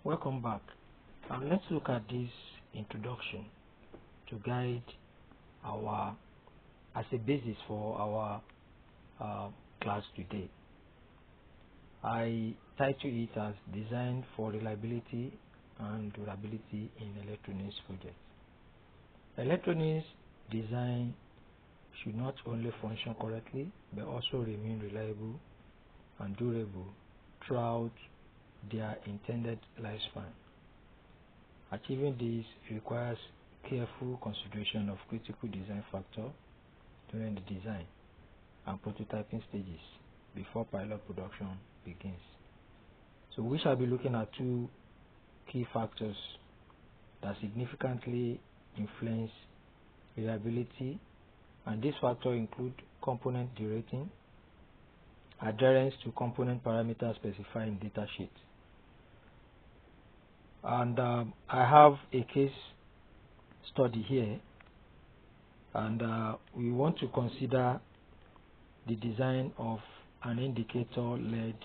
Welcome back. Let's look at this introduction to guide our as a basis for our class today. I title it as Design for Reliability and Durability in Electronics Projects. Electronics design should not only function correctly but also remain reliable and durable throughout their intended lifespan. Achieving this requires careful consideration of critical design factors during the design and prototyping stages before pilot production begins. So we shall be looking at two key factors that significantly influence reliability, and these factors include component derating, adherence to component parameters specified in datasheets. And I have a case study here, and we want to consider the design of an indicator LED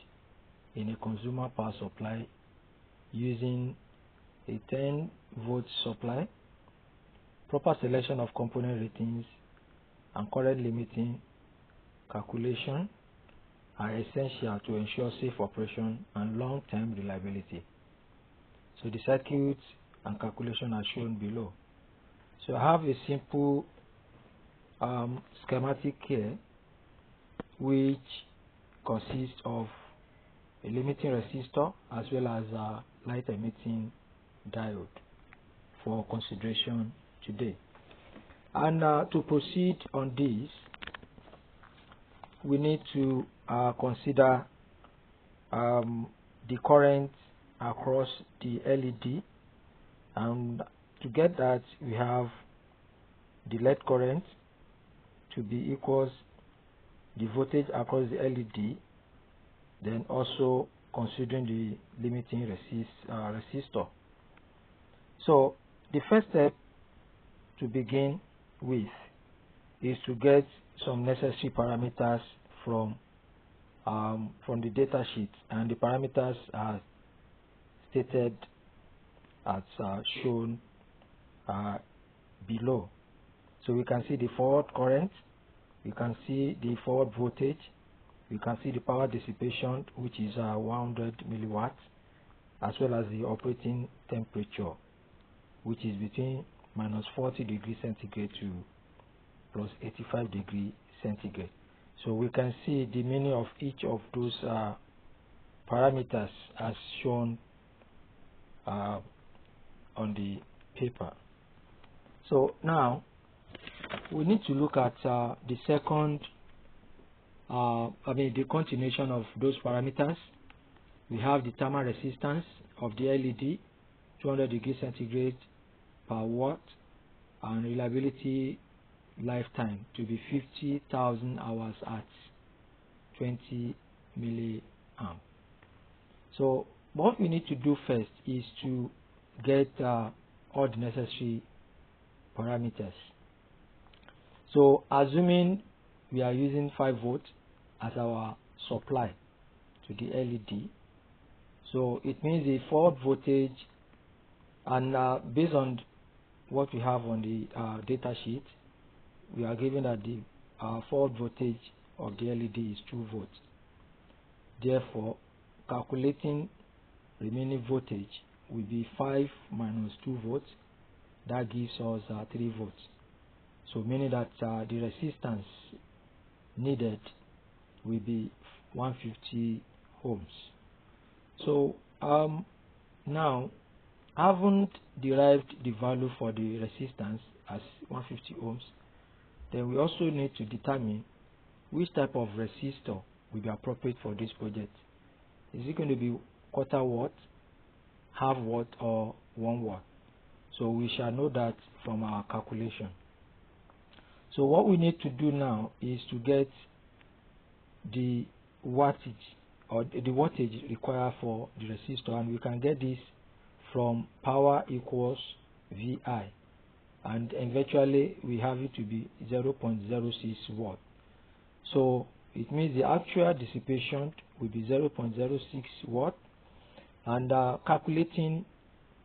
in a consumer power supply using a 10-volt supply. Proper selection of component ratings and current limiting calculation are essential to ensure safe operation and long-term reliability. So the circuits and calculation are shown below. So I have a simple schematic here which consists of a limiting resistor as well as a light emitting diode for consideration today. And to proceed on this, we need to consider the current across the LED, and to get that we have the LED current to be equals the voltage across the LED, then also considering the limiting resistor. So the first step to begin with is to get some necessary parameters from the data sheet, and the parameters are stated as shown below. So we can see the forward current, we can see the forward voltage, we can see the power dissipation, which is 100 milliwatts, as well as the operating temperature, which is between minus 40 degrees centigrade to plus 85 degrees centigrade. So we can see the meaning of each of those parameters as shown on the paper. So now we need to look at the second, the continuation of those parameters. We have the thermal resistance of the LED, 200 degrees centigrade per watt, and reliability lifetime to be 50,000 hours at 20 milliamp. So what we need to do first is to get all the necessary parameters. So assuming we are using 5 volts as our supply to the LED, so it means the forward voltage, and based on what we have on the data sheet, we are given that the forward voltage of the LED is 2 volts. Therefore, calculating remaining voltage will be 5 minus 2 volts. That gives us 3 volts. So meaning that the resistance needed will be 150 ohms. So now, haven't derived the value for the resistance as 150 ohms, then we also need to determine which type of resistor will be appropriate for this project. Is it going to be quarter watt, half watt, or 1 watt? So we shall know that from our calculation. So what we need to do now is to get the wattage or the wattage required for the resistor, and we can get this from power equals VI, and eventually we have it to be 0.06 watt. So it means the actual dissipation will be 0.06 watt, and calculating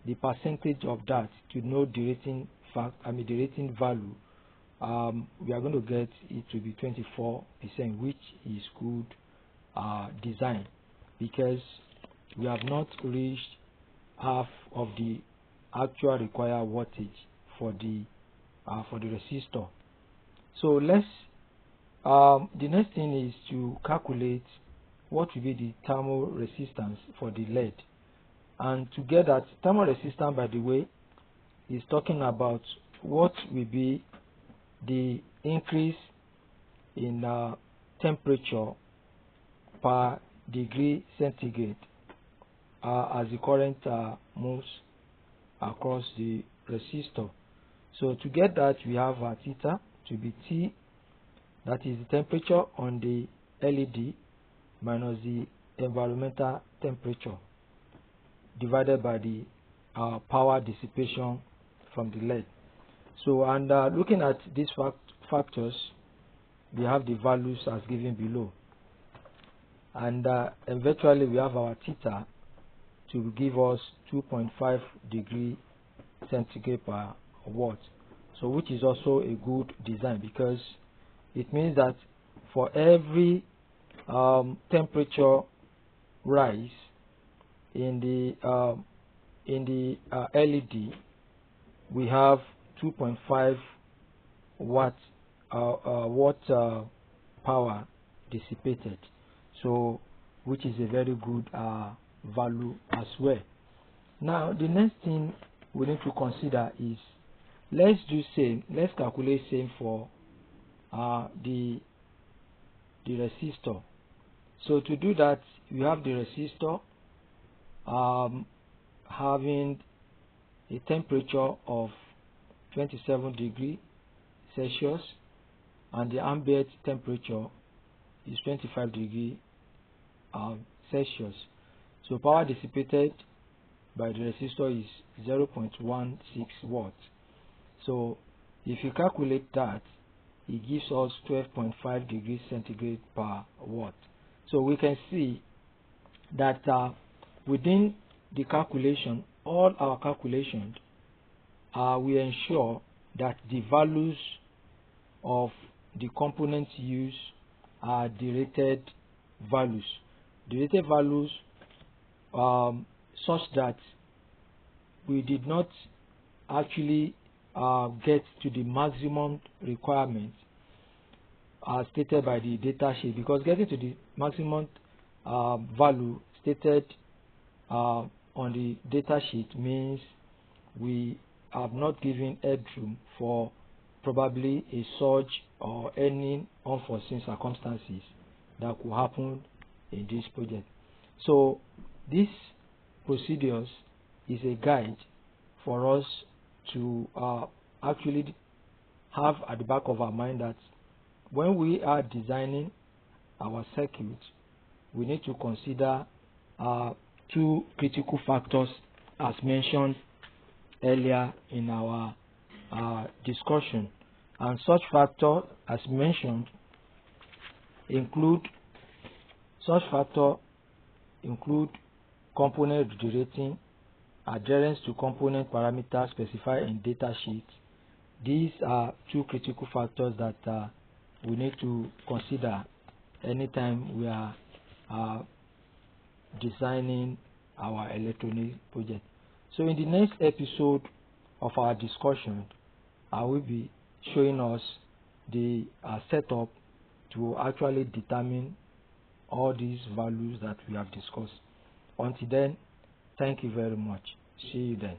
the percentage of that to know the rating the rating value. We are going to get it to be 24%, which is good design, because we have not reached half of the actual required wattage for the resistor. So let's the next thing is to calculate what will be the thermal resistance for the LED. And to get that thermal resistance, by the way, is talking about what will be the increase in temperature per degree centigrade as the current moves across the resistor. So to get that, we have theta to be T, that is the temperature on the LED minus the environmental temperature, divided by the power dissipation from the LED. So, and looking at these factors, we have the values as given below, and eventually we have our theta to give us 2.5 degree centigrade per watt. So which is also a good design, because it means that for every temperature rise in the LED, we have 2.5 watt power dissipated. So which is a very good value as well. Now the next thing we need to consider is, let's calculate same for the resistor. So to do that, we have the resistor having a temperature of 27 degrees Celsius, and the ambient temperature is 25 degrees Celsius. So power dissipated by the resistor is 0.16 watts. So if you calculate that, it gives us 12.5 degrees centigrade per watt. So we can see that within the calculation, all our calculations, we ensure that the values of the components used are derated values. Derated values such that we did not actually get to the maximum requirement stated by the data sheet, because getting to the maximum value stated on the data sheet means we have not given headroom for probably a surge or any unforeseen circumstances that could happen in this project. So these procedures is a guide for us to actually have at the back of our mind that when we are designing our circuit, we need to consider two critical factors as mentioned earlier in our discussion. And such factor, as mentioned, include component derating, adherence to component parameters specified in data sheet. These are two critical factors that we need to consider anytime we are designing our electronic project. So in the next episode of our discussion, I will be showing us the setup to actually determine all these values that we have discussed. Until then, thank you very much. See you then.